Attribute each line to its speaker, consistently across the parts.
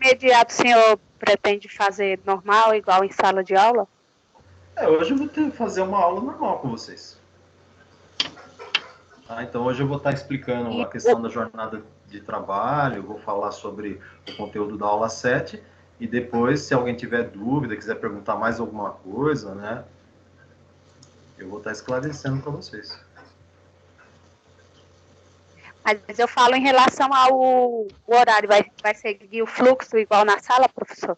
Speaker 1: Imediato o senhor pretende fazer normal, igual em sala de aula?
Speaker 2: Hoje eu vou fazer uma aula normal com vocês. Então hoje eu vou estar explicando
Speaker 1: E,
Speaker 2: a questão da jornada de trabalho, vou falar sobre o conteúdo da aula 7 e depois, se alguém tiver dúvida, quiser perguntar mais alguma coisa, né, eu vou estar esclarecendo para vocês.
Speaker 1: mas eu falo em relação ao horário, vai seguir o fluxo igual na sala, professor?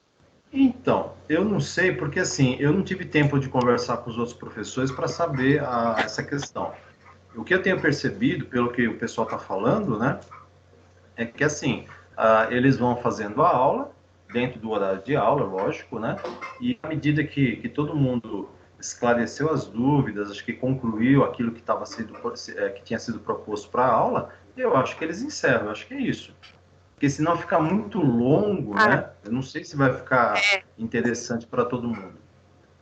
Speaker 2: Então, eu não sei, porque assim, eu não tive tempo de conversar com os outros professores para saber essa questão. O que eu tenho percebido, pelo que o pessoal está falando, né, é que assim, eles vão fazendo a aula, dentro do horário de aula, lógico, né, e à medida que todo mundo esclareceu as dúvidas, acho que concluiu aquilo que, que tinha sido proposto para a aula, eu acho que eles encerram, eu acho que é isso. Porque senão fica muito longo,
Speaker 1: Ah,
Speaker 2: né? Eu não sei se vai ficar
Speaker 1: é,
Speaker 2: interessante para todo mundo,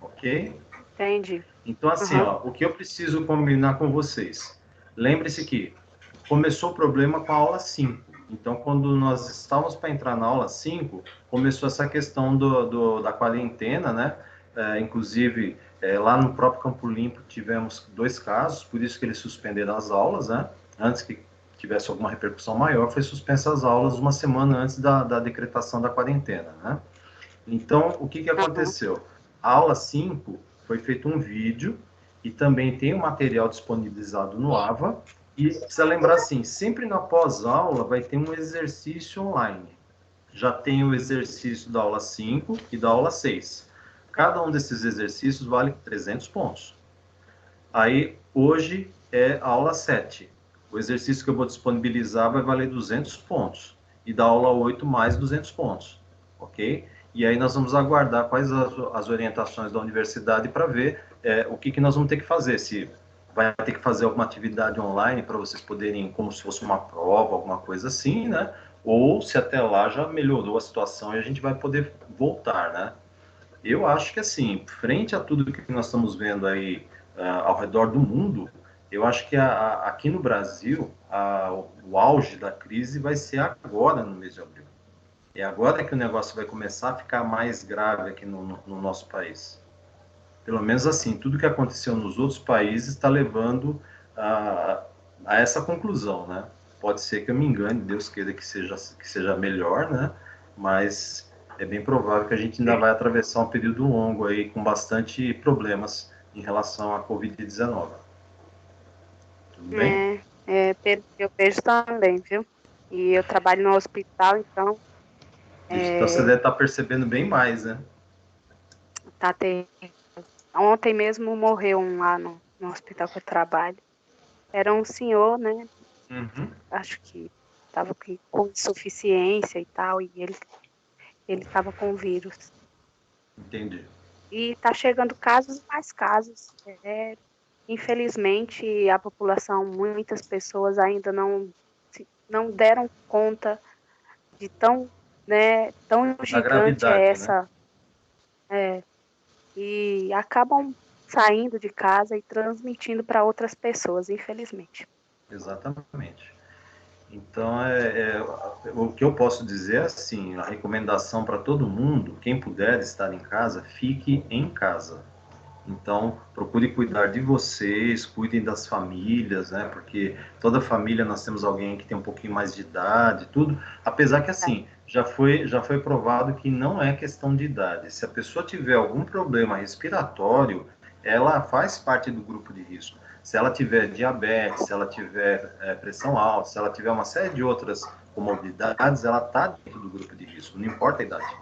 Speaker 2: ok?
Speaker 1: entendi.
Speaker 2: Então, assim,
Speaker 1: Uhum.
Speaker 2: ó, o que eu preciso combinar com vocês? Lembre-se que começou o problema com a aula 5. Então, quando nós estávamos para entrar na aula 5, começou essa questão da quarentena, né? Inclusive, lá no próprio Campo Limpo tivemos 2 casos, por isso que eles suspenderam as aulas, né? Antes que tivesse alguma repercussão maior, foi suspensa as aulas uma semana antes da decretação da quarentena, né? Então, o que
Speaker 1: Uhum.
Speaker 2: aconteceu? A aula 5 foi feito um vídeo e também tem o material disponibilizado no AVA. E precisa lembrar assim, sempre na pós-aula vai ter um exercício online. Já tem o exercício da aula 5 e da aula 6. Cada um desses exercícios vale 300 pontos. Aí, hoje é a aula 7. O exercício que eu vou disponibilizar vai valer 200 pontos. E da aula 8 mais 200 pontos. Ok? E aí nós vamos aguardar quais as orientações da universidade para ver o que nós vamos ter que fazer. Se vai ter que fazer alguma atividade online para vocês poderem, como se fosse uma prova, alguma coisa assim, né? Ou se até lá já melhorou a situação e a gente vai poder voltar, né? Eu acho que, assim, frente a tudo que nós estamos vendo aí ao redor do mundo, eu acho que aqui no Brasil, o auge da crise vai ser agora, no mês de abril. É agora que o negócio vai começar a ficar mais grave aqui no nosso país. Pelo menos assim, tudo que aconteceu nos outros países está levando a, a essa conclusão, né? Pode ser que eu me engane, Deus queira que seja melhor, né? Mas é bem provável que a gente ainda vai atravessar um período longo aí com bastante problemas em relação à Covid-19. Tudo bem?
Speaker 1: Eu vejo também, viu? E eu trabalho no hospital, então
Speaker 2: Então você
Speaker 1: é,
Speaker 2: deve estar percebendo bem mais, né?
Speaker 1: tá ter... ontem mesmo morreu um lá no hospital que eu trabalho. Era um senhor, né?
Speaker 2: Uhum.
Speaker 1: Acho que estava com insuficiência e tal, e ele estava com vírus.
Speaker 2: Entendi.
Speaker 1: E está chegando casos e mais casos. Infelizmente, a população, muitas pessoas ainda não deram conta de tão
Speaker 2: Da
Speaker 1: gigante é
Speaker 2: gravidade, né?
Speaker 1: essa, é, e acabam saindo de casa e transmitindo para outras pessoas, infelizmente.
Speaker 2: Exatamente. Então, o que eu posso dizer é assim, a recomendação para todo mundo, quem puder estar em casa, fique em casa. Então, procure cuidar de vocês, cuidem das famílias, né? Porque toda família nós temos alguém que tem um pouquinho mais de idade, tudo. Apesar que assim, já foi provado que não é questão de idade. Se a pessoa tiver algum problema respiratório, ela faz parte do grupo de risco. Se ela tiver diabetes, se ela tiver pressão alta, se ela tiver uma série de outras comorbidades, ela está dentro do grupo de risco, não importa a idade.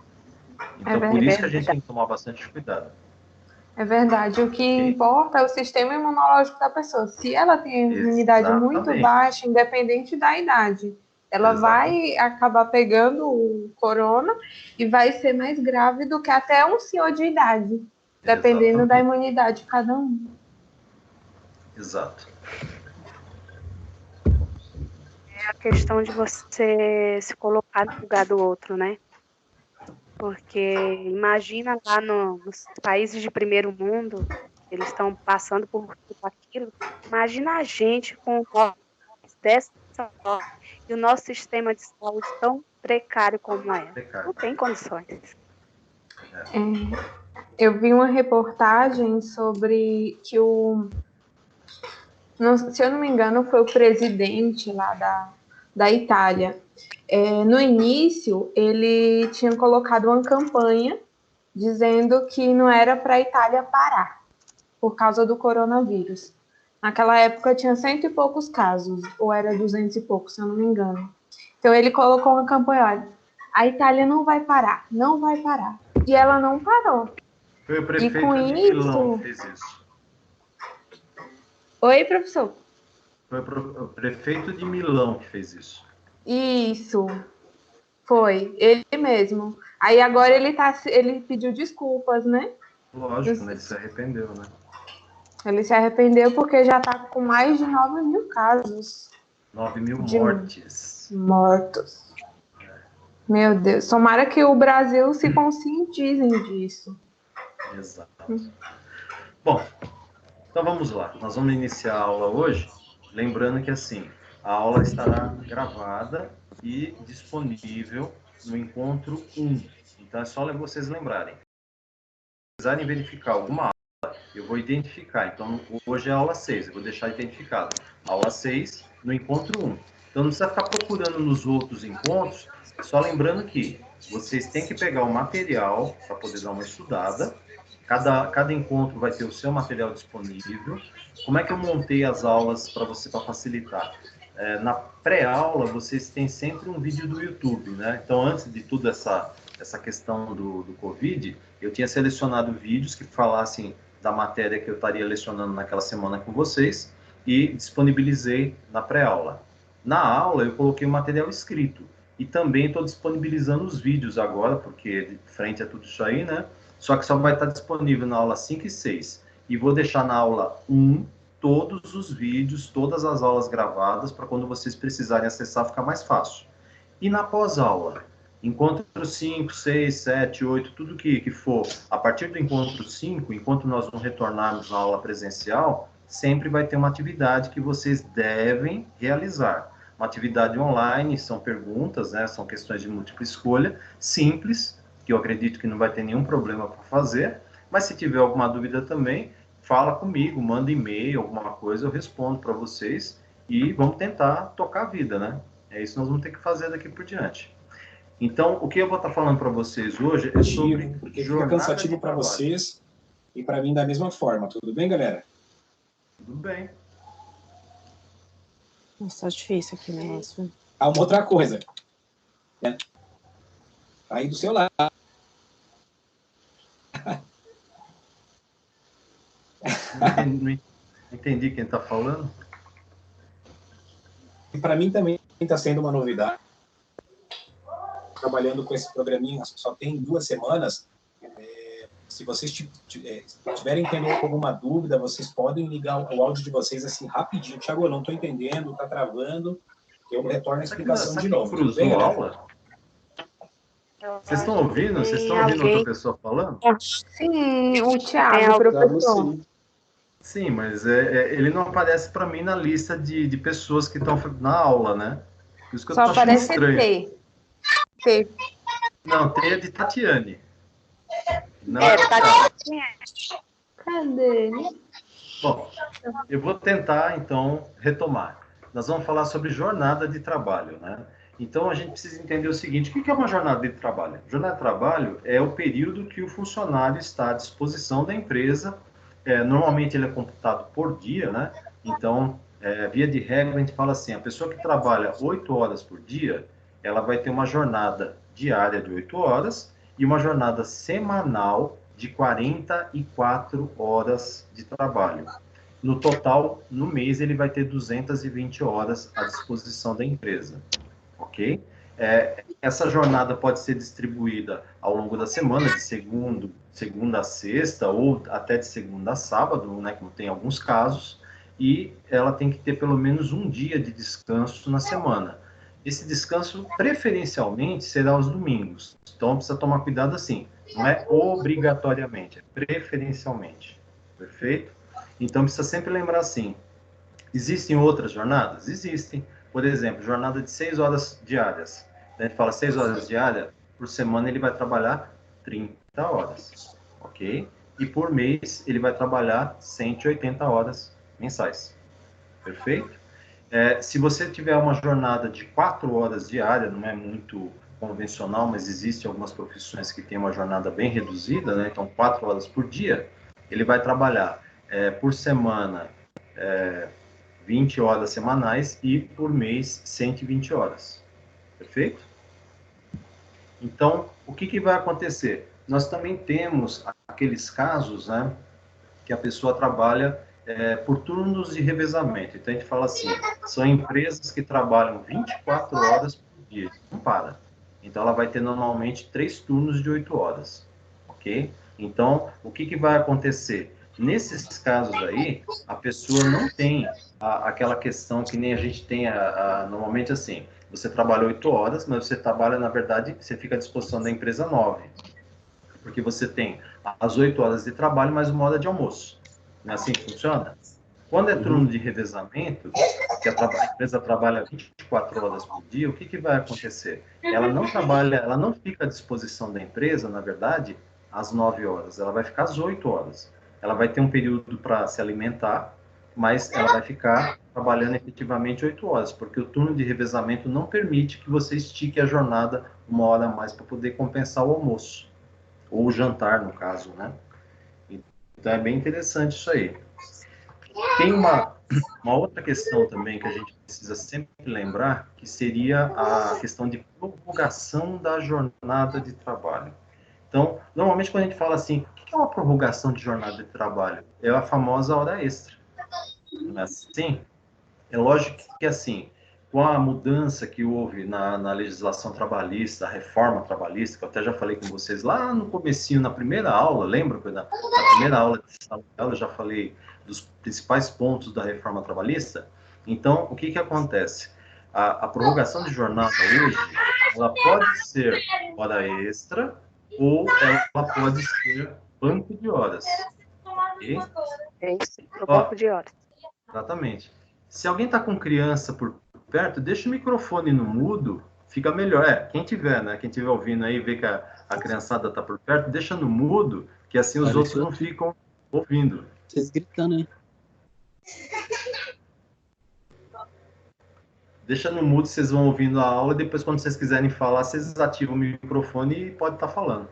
Speaker 3: É
Speaker 2: Então, por isso que a gente
Speaker 3: verdade.
Speaker 2: tem que tomar bastante cuidado.
Speaker 3: É verdade. O que
Speaker 2: Ok?
Speaker 3: importa é o sistema imunológico da pessoa. Se ela tem imunidade muito
Speaker 2: Exatamente,
Speaker 3: baixa, independente da idade, ela
Speaker 2: exatamente,
Speaker 3: vai acabar pegando o corona e vai ser mais grave do que até um senhor de idade, dependendo da
Speaker 2: exatamente,
Speaker 3: imunidade de cada um.
Speaker 2: exato.
Speaker 1: É a questão de você se colocar no lugar do outro, né? Porque imagina lá nos países de primeiro mundo, eles estão passando por tudo aquilo. Imagina a gente com nós dessa forma. E o nosso sistema de saúde tão precário como é.
Speaker 2: Precário.
Speaker 1: Não tem condições.
Speaker 3: Eu vi uma reportagem sobre que se eu não me engano, foi o presidente lá da Itália. No início, ele tinha colocado uma campanha dizendo que não era para a Itália parar por causa do coronavírus. Naquela época tinha 100 e poucos casos, ou era 200 e poucos, se eu não me engano. Então ele colocou uma campanha, olha, a Itália não vai parar, não vai parar. E ela não parou.
Speaker 2: Foi o prefeito
Speaker 3: com
Speaker 2: de Milão que fez isso.
Speaker 3: Oi, professor.
Speaker 2: Foi o prefeito de Milão que fez isso.
Speaker 3: Isso. Foi, ele mesmo. Aí agora ele pediu desculpas, né?
Speaker 2: Lógico, né? Ele se arrependeu, né?
Speaker 3: Ele se arrependeu porque já está com mais de 9.000 casos.
Speaker 2: 9.000 mortes.
Speaker 3: Mortos. Meu Deus, tomara que o Brasil se conscientize disso.
Speaker 2: Exato. Bom, então vamos lá. Nós vamos iniciar a aula hoje, lembrando que assim, a aula estará gravada e disponível no encontro 1. Então é só vocês lembrarem. Se precisarem verificar alguma aula, eu vou identificar. Então hoje é a aula 6, eu vou deixar identificado. Aula 6 no encontro 1. Então não precisa ficar procurando nos outros encontros, só lembrando que vocês têm que pegar o material para poder dar uma estudada. Cada encontro vai ter o seu material disponível. Como é que eu montei as aulas para facilitar? Na pré-aula, vocês têm sempre um vídeo do YouTube, né? Então, antes de tudo essa questão do Covid, eu tinha selecionado vídeos que falassem da matéria que eu estaria lecionando naquela semana com vocês e disponibilizei na pré-aula. Na aula, eu coloquei o material escrito e também estou disponibilizando os vídeos agora, porque de frente a tudo isso aí, né? Só que só vai estar disponível na aula 5 e 6. E vou deixar na aula 1 todos os vídeos, todas as aulas gravadas, para quando vocês precisarem acessar ficar mais fácil. E na pós-aula, encontro 5, 6, 7, 8, tudo que for, a partir do encontro 5, enquanto nós não retornarmos na aula presencial, sempre vai ter uma atividade que vocês devem realizar. Uma atividade online, são perguntas, né, são questões de múltipla escolha, simples, que eu acredito que não vai ter nenhum problema para fazer, mas se tiver alguma dúvida também, fala comigo, manda e-mail, alguma coisa, eu respondo para vocês e vamos tentar tocar a vida, né? É isso que nós vamos ter que fazer daqui por diante. Então, o que eu vou estar falando para vocês hoje é sobre
Speaker 4: porque fica cansativo para vocês e para mim da mesma forma. Tudo bem, galera?
Speaker 2: Tudo bem.
Speaker 5: Nossa, difícil aqui, né?
Speaker 4: Há uma outra coisa. Né? Aí do seu lado.
Speaker 2: Não entendi quem está falando.
Speaker 4: Para mim também está sendo uma novidade. Trabalhando com esse programinha, só tem 2 semanas. Se vocês tiverem tendo alguma dúvida, vocês podem ligar o áudio de vocês assim rapidinho. Thiago, eu não estou entendendo, está travando. Eu retorno a explicação de novo.
Speaker 2: Cruzou a aula? Vocês estão ouvindo? Vocês estão ouvindo outra pessoa falando?
Speaker 3: Sim, o Thiago, o professor.
Speaker 2: Sim, mas ele não aparece para mim na lista de pessoas que estão na aula, né? Por isso que eu
Speaker 3: Só
Speaker 2: tô achando
Speaker 3: aparece
Speaker 2: estranho.
Speaker 3: T.
Speaker 2: Não, T é de Tatiane. Não
Speaker 1: Tatiane.
Speaker 3: Cadê?
Speaker 2: Bom, eu vou tentar, então, retomar. Nós vamos falar sobre jornada de trabalho, né? Então, a gente precisa entender o seguinte, o que é uma jornada de trabalho? Jornada de trabalho é o período que o funcionário está à disposição da empresa. Normalmente, ele é computado por dia, né? Então, via de regra, a gente fala assim, a pessoa que trabalha 8 horas por dia, ela vai ter uma jornada diária de 8 horas e uma jornada semanal de 44 horas de trabalho. No total, no mês, ele vai ter 220 horas à disposição da empresa, ok? Essa jornada pode ser distribuída ao longo da semana, de segunda a sexta, ou até de segunda a sábado, né, como tem alguns casos, e ela tem que ter pelo menos um dia de descanso na semana. Esse descanso, preferencialmente, será aos domingos. Então, precisa tomar cuidado assim. Não é obrigatoriamente, é preferencialmente. Perfeito? Então, precisa sempre lembrar assim. Existem outras jornadas? Existem. por exemplo, jornada de 6 horas diárias. A gente fala 6 horas diárias, por semana ele vai trabalhar 30 horas, ok? E por mês ele vai trabalhar 180 horas mensais, perfeito? Se você tiver uma jornada de 4 horas diária, não é muito convencional, mas existem algumas profissões que têm uma jornada bem reduzida, né? Então 4 horas por dia, ele vai trabalhar por semana 20 horas semanais e por mês 120 horas, perfeito? Então, o que vai acontecer? Nós também temos aqueles casos, né, que a pessoa trabalha por turnos de revezamento. Então, a gente fala assim, são empresas que trabalham 24 horas por dia, não para. Então, ela vai ter normalmente 3 turnos de 8 horas, ok? Então, o que vai acontecer? Nesses casos aí, a pessoa não tem aquela questão que nem a gente tem normalmente assim, você trabalha 8 horas, mas você trabalha, na verdade, você fica à disposição da empresa 9, porque você tem as 8 horas de trabalho mais 1 hora de almoço. Não é assim que funciona? Quando é turno de revezamento, que a empresa trabalha 24 horas por dia, o que vai acontecer? Ela não trabalha, ela não fica à disposição da empresa, na verdade, às 9 horas, ela vai ficar às 8 horas. Ela vai ter um período para se alimentar, mas ela vai ficar trabalhando efetivamente 8 horas, porque o turno de revezamento não permite que você estique a jornada 1 hora a mais para poder compensar o almoço, ou o jantar, no caso, né? Então é bem interessante isso aí. Tem uma outra questão também que a gente precisa sempre lembrar, que seria a questão de prorrogação da jornada de trabalho. Então, normalmente quando a gente fala assim, o que é uma prorrogação de jornada de trabalho? É a famosa hora extra. Não é assim? É lógico que assim, com a mudança que houve na legislação trabalhista, a reforma trabalhista, que eu até já falei com vocês lá no comecinho, na primeira aula, lembra? Na primeira aula de sala de aula eu já falei dos principais pontos da reforma trabalhista. Então, o que acontece? A prorrogação de jornada hoje, ela pode ser hora extra ou ela pode ser banco de horas. Okay?
Speaker 1: É isso, o banco de horas.
Speaker 2: Exatamente. Se alguém está com criança por perto, deixa o microfone no mudo, fica melhor. Quem tiver, né? Quem tiver ouvindo aí, vê que a criançada está por perto, deixa no mudo, que assim os outros não ficam ouvindo.
Speaker 6: Vocês gritando aí.
Speaker 2: Deixa no mudo, vocês vão ouvindo a aula, e depois quando vocês quiserem falar, vocês ativam o microfone e pode estar falando.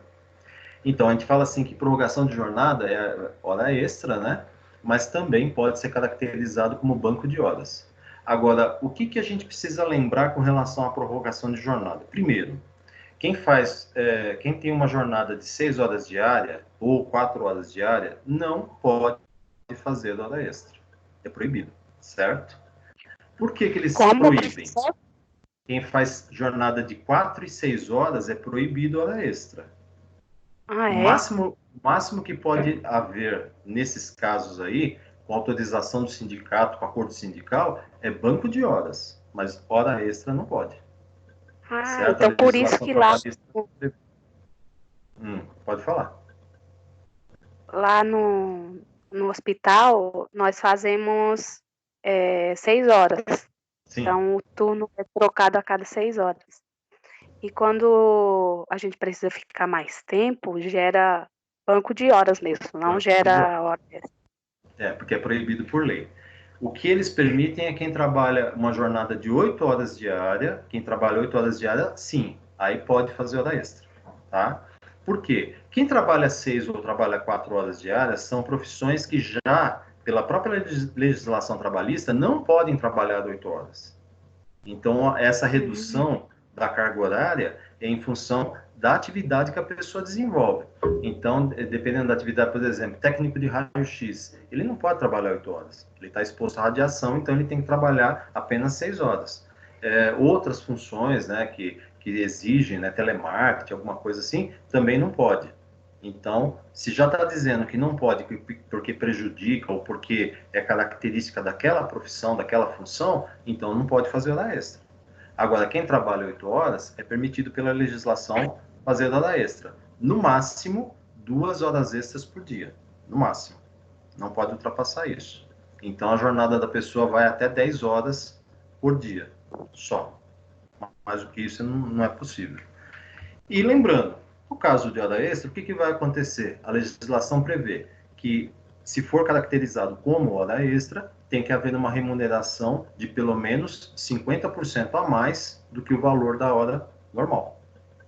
Speaker 2: Então, a gente fala assim que prorrogação de jornada é hora extra, né? Mas também pode ser caracterizado como banco de horas. Agora, o que a gente precisa lembrar com relação à prorrogação de jornada? Primeiro, quem tem uma jornada de 6 horas diária ou 4 horas diária, não pode fazer hora extra. É proibido, certo? Por que eles proíbem? Quem faz jornada de 4 e 6 horas é proibido hora extra. O máximo que pode haver nesses casos aí, com autorização do sindicato, com acordo sindical, é banco de horas, mas hora extra não pode. Certo?
Speaker 1: Então por isso que lá...
Speaker 2: Pode falar.
Speaker 1: Lá no hospital, nós fazemos 6 horas. Sim. Então o turno é trocado a cada 6 horas. E quando a gente precisa ficar mais tempo, gera banco de horas mesmo, não gera hora.
Speaker 2: Porque é proibido por lei. O que eles permitem é quem trabalha uma jornada de 8 horas diária, quem trabalha 8 horas diária, sim, aí pode fazer hora extra, tá? Por quê? Quem trabalha 6 ou trabalha 4 horas diárias são profissões que já, pela própria legislação trabalhista, não podem trabalhar 8 horas. Então, essa redução da carga horária é em função da atividade que a pessoa desenvolve. Então, dependendo da atividade, por exemplo, técnico de raio-x, ele não pode trabalhar 8 horas. Ele está exposto à radiação, então ele tem que trabalhar apenas 6 horas. Outras funções, né, que exigem, né, telemarketing, alguma coisa assim, também não pode. Então, se já está dizendo que não pode porque prejudica ou porque é característica daquela profissão, daquela função, então não pode fazer hora extra. Agora, quem trabalha 8 horas é permitido pela legislação fazer hora extra. No máximo, 2 horas extras por dia. No máximo. Não pode ultrapassar isso. Então, a jornada da pessoa vai até 10 horas por dia. só. Mais do que isso não é possível. E lembrando, no caso de hora extra, o que vai acontecer? A legislação prevê que, se for caracterizado como hora extra, tem que haver uma remuneração de pelo menos 50% a mais do que o valor da hora normal,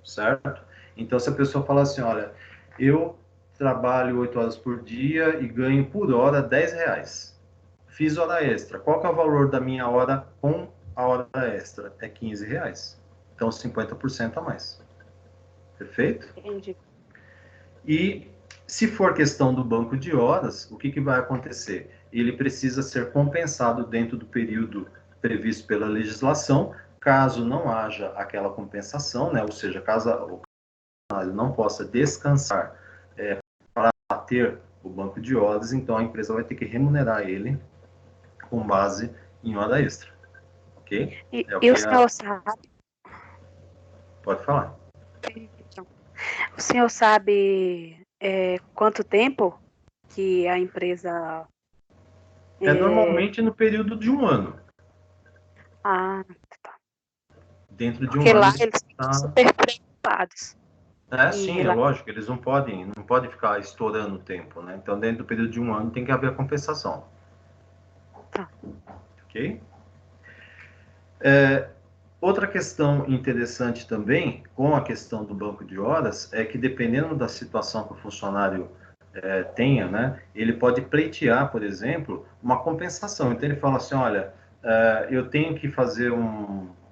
Speaker 2: certo? Então, se a pessoa falar assim, olha, eu trabalho 8 horas por dia e ganho por hora R$10. Fiz hora extra. Qual que é o valor da minha hora com a hora extra? É R$15. Então, 50% a mais. Perfeito?
Speaker 1: Entendi.
Speaker 2: E se for questão do banco de horas, o que vai acontecer? Ele precisa ser compensado dentro do período previsto pela legislação, caso não haja aquela compensação, né? Ou seja, caso o funcionário não possa descansar para ter o banco de horas, então a empresa vai ter que remunerar ele com base em hora extra. Ok?
Speaker 1: E o senhor sabe?
Speaker 2: Pode falar.
Speaker 1: O senhor sabe quanto tempo que a empresa...
Speaker 2: Normalmente no período de um ano.
Speaker 1: Ah, tá.
Speaker 2: Dentro de
Speaker 1: Porque
Speaker 2: um
Speaker 1: lá
Speaker 2: ano.
Speaker 1: eles ficam super preocupados.
Speaker 2: Sim, é lógico, eles não podem ficar estourando o tempo, né? Então, dentro do período de um ano tem que haver a compensação.
Speaker 1: Tá.
Speaker 2: Ok? Outra questão interessante também, com a questão do banco de horas, é que dependendo da situação que o funcionário tenha, né? Ele pode pleitear, por exemplo, uma compensação. Então, ele fala assim, olha, eu tenho que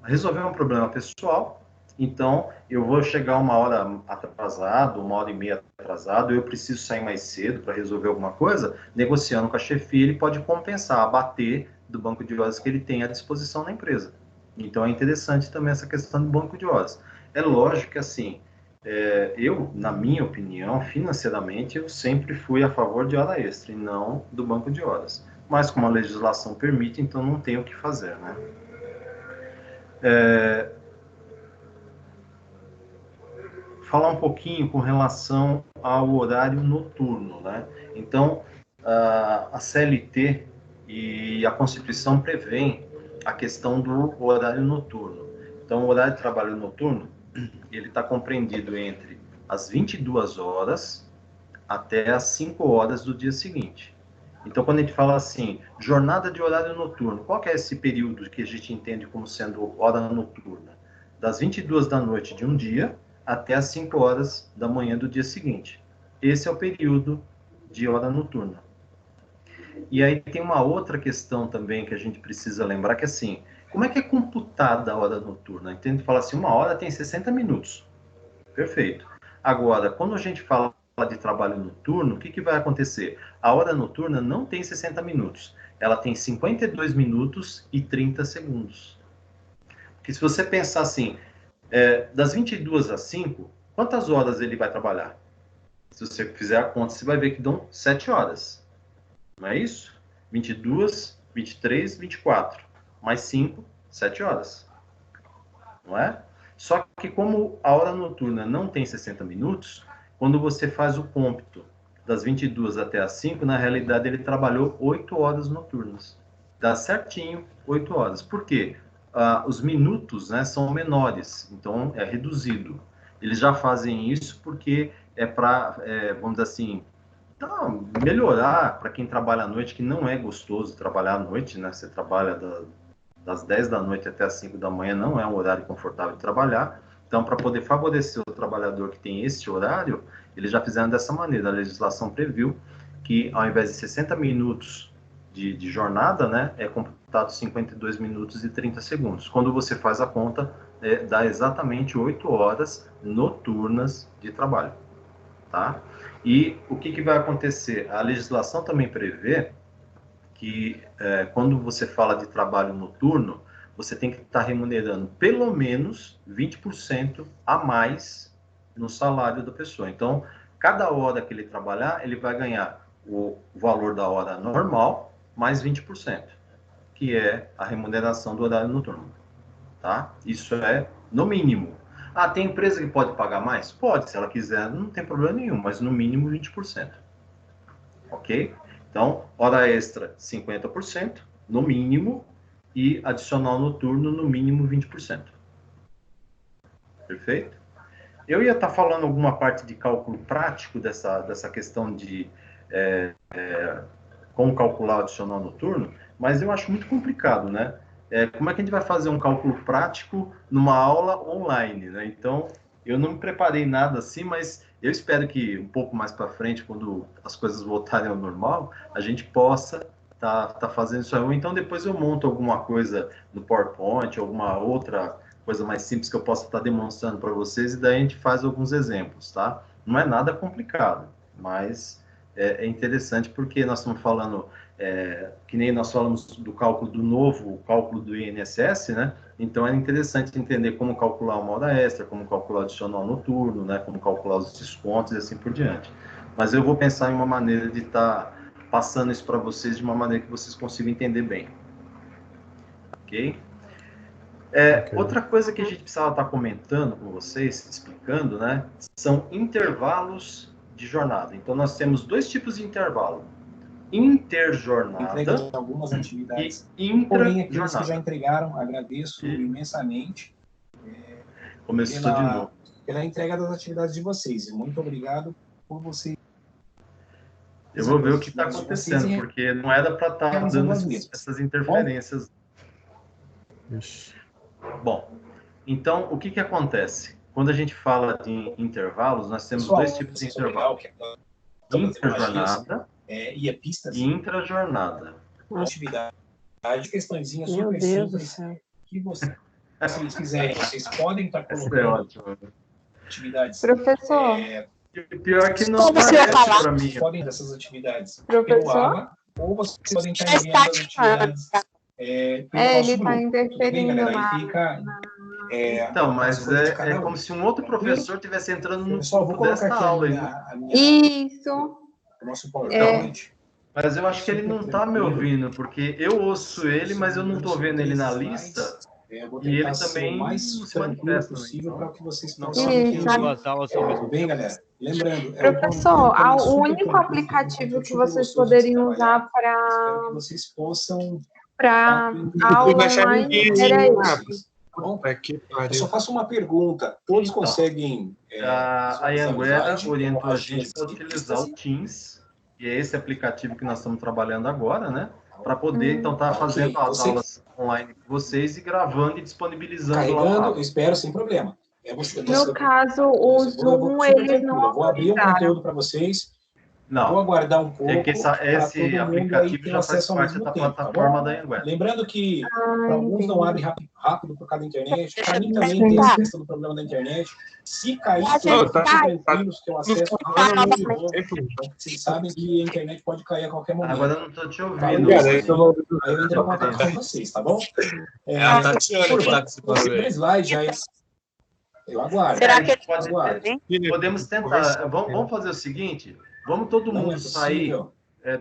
Speaker 2: resolver um problema pessoal, então eu vou chegar uma hora atrasado, 1h30 atrasado, eu preciso sair mais cedo para resolver alguma coisa, negociando com a chefia, ele pode compensar, abater do banco de horas que ele tem à disposição na empresa. Então é interessante também essa questão do banco de horas. É lógico que assim, eu, na minha opinião, financeiramente, eu sempre fui a favor de hora extra e não do banco de horas. Mas como a legislação permite, então não tem o que fazer, né? Falar um pouquinho com relação ao horário noturno, né? Então, a CLT e a Constituição prevêem a questão do horário noturno. Então, o horário de trabalho noturno, ele está compreendido entre as 22 horas até as 5 horas do dia seguinte. Então, quando a gente fala assim, jornada de horário noturno, qual que é esse período que a gente entende como sendo hora noturna? Das 22 da noite de um dia até as 5 horas da manhã do dia seguinte. Esse é o período de hora noturna. E aí tem uma outra questão também que a gente precisa lembrar, que assim, como é que é computada a hora noturna? Então, a gente fala assim, uma hora tem 60 minutos. Perfeito. Agora, quando a gente fala de trabalho noturno, o que vai acontecer? A hora noturna não tem 60 minutos. Ela tem 52 minutos e 30 segundos. Porque se você pensar assim, das 22 às 5, quantas horas ele vai trabalhar? Se você fizer a conta, você vai ver que dão 7 horas. Não é isso? 22, 23, 24. Mais 5, 7 horas. Não é? Só que como a hora noturna não tem 60 minutos, quando você faz o cômputo das 22 até as 5, na realidade ele trabalhou 8 horas noturnas. Dá certinho 8 horas. Por quê? Os minutos, né, são menores, então é reduzido. Eles já fazem isso porque é para, vamos dizer assim, melhorar para quem trabalha à noite, que não é gostoso trabalhar à noite, né? Você trabalha das 10 da noite até as 5 da manhã, não é um horário confortável de trabalhar. Então, para poder favorecer o trabalhador que tem esse horário, eles já fizeram dessa maneira. A legislação previu que, ao invés de 60 minutos de jornada, né, é computado 52 minutos e 30 segundos. Quando você faz a conta, dá exatamente 8 horas noturnas de trabalho. Tá? E o que vai acontecer? A legislação também prevê que quando você fala de trabalho noturno, você tem que estar remunerando pelo menos 20% a mais no salário da pessoa. Então, cada hora que ele trabalhar, ele vai ganhar o valor da hora normal mais 20%, que é a remuneração do horário noturno. Tá? Isso é no mínimo. Tem empresa que pode pagar mais? Pode, se ela quiser, não tem problema nenhum, mas no mínimo 20%. Ok? Então, hora extra, 50%, no mínimo, e adicional noturno no mínimo 20%. Perfeito? Eu ia estar falando alguma parte de cálculo prático dessa questão de como calcular o adicional noturno, mas eu acho muito complicado, né? Como é que a gente vai fazer um cálculo prático numa aula online, né? Então, eu não me preparei nada assim, mas eu espero que um pouco mais para frente, quando as coisas voltarem ao normal, a gente possa tá fazendo isso aí. Ou então depois eu monto alguma coisa no PowerPoint, alguma outra coisa mais simples que eu possa estar demonstrando para vocês, e daí a gente faz alguns exemplos, tá? Não é nada complicado, mas é interessante porque nós estamos falando, que nem nós falamos do cálculo do novo, o cálculo do INSS, né? Então é interessante entender como calcular uma hora extra, como calcular o adicional noturno, né? Como calcular os descontos e assim por diante. Mas eu vou pensar em uma maneira de estar passando isso para vocês de uma maneira que vocês consigam entender bem. Ok? Outra coisa que a gente precisava estar comentando com vocês, explicando, né? São intervalos de jornada. Então nós temos dois tipos de intervalo: interjornada
Speaker 4: entrega de algumas atividades.
Speaker 2: e intrajornada.
Speaker 4: Porém, aqueles que já entregaram, agradeço imensamente
Speaker 2: Começou de novo.
Speaker 4: pela entrega das atividades de vocês. Muito obrigado por vocês.
Speaker 2: Eu vou ver o que está acontecendo, porque não era para estar dando essas interferências. Bom, então, o que acontece? Quando a gente fala de intervalos, nós temos dois tipos de intervalos: interjornada
Speaker 4: e pistas,
Speaker 2: e intrajornada.
Speaker 4: Atividade, questõezinha
Speaker 5: Meu
Speaker 4: super
Speaker 5: Deus do
Speaker 4: simples
Speaker 5: céu.
Speaker 4: que vocês quiserem. Vocês podem estar
Speaker 2: Essa é
Speaker 4: colocando
Speaker 2: ótima.
Speaker 4: atividades.
Speaker 3: Professor,
Speaker 2: E pior que não parece para mim.
Speaker 4: Podem dessas atividades
Speaker 3: Professor?
Speaker 4: pelo ABA, ou vocês podem estar enviando as atividades pelo nosso
Speaker 3: ele
Speaker 4: grupo.
Speaker 3: está interferindo
Speaker 4: Galera?
Speaker 3: na...
Speaker 4: Aí fica,
Speaker 2: Então, mas é como se um outro professor estivesse entrando no
Speaker 4: Pessoal, vou colocar
Speaker 2: desta
Speaker 4: aqui
Speaker 2: aula.
Speaker 3: Isso.
Speaker 4: o nosso PowerPoint.
Speaker 2: Mas eu acho que ele não está me ouvindo, porque eu ouço ele, mas eu não estou vendo ele na lista. E ele também não se manifesta.
Speaker 4: Possível para que vocês
Speaker 2: não
Speaker 4: possam
Speaker 6: Duas aulas ao mesmo
Speaker 4: bem, galera? Lembrando,
Speaker 3: Professor, o único aplicativo que vocês poderiam usar para
Speaker 4: vocês possam
Speaker 3: aula online era esse.
Speaker 4: Eu só faço uma pergunta. Todos conseguem...
Speaker 2: a Anhanguera orientou a gente para utilizar o Teams, e é esse aplicativo que nós estamos trabalhando agora, né? Para poder, então, estar fazendo as aulas online com vocês e gravando e disponibilizando.
Speaker 4: Carregando, eu espero, sem problema.
Speaker 3: No caso, o Zoom, eles não
Speaker 4: eu vou abrir um conteúdo para vocês.
Speaker 2: Não.
Speaker 4: Vou aguardar um pouco.
Speaker 2: É que esse aplicativo já faz parte da plataforma da Anhanguera.
Speaker 4: Lembrando que para alguns não abre rápido por causa da internet. Para mim também tem essa questão do problema da internet. Se cair, fiquem tranquilos que eu acesso rápido de novo. Vocês sabem que a internet pode cair a qualquer momento.
Speaker 2: Agora eu não estou te ouvindo.
Speaker 4: Aí eu entro em contato com vocês, tá bom?
Speaker 6: A Tatiana que está participando.
Speaker 4: Slide já é... Eu aguardo.
Speaker 1: Será que
Speaker 2: podemos tentar? Vamos fazer o seguinte: vamos todo mundo sair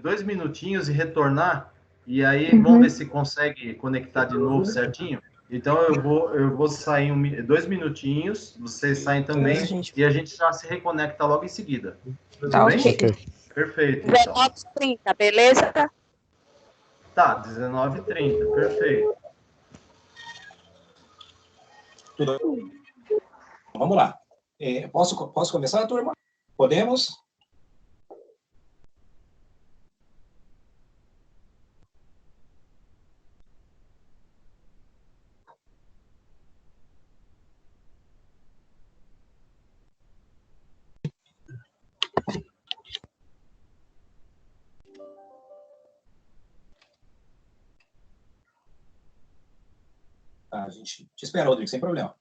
Speaker 2: 2 minutinhos e retornar, e aí vamos ver se consegue conectar de novo certinho. Então eu vou sair 2 minutinhos, vocês saem também, e a gente já se reconecta logo em seguida.
Speaker 3: Tá
Speaker 2: bem?
Speaker 3: ok.
Speaker 2: Perfeito. Então.
Speaker 1: 19h30, beleza?
Speaker 2: Tá, 19h30, perfeito.
Speaker 4: Tudo. Vamos lá. Posso começar, turma? Podemos? A gente te espera, Rodrigo, sem problema.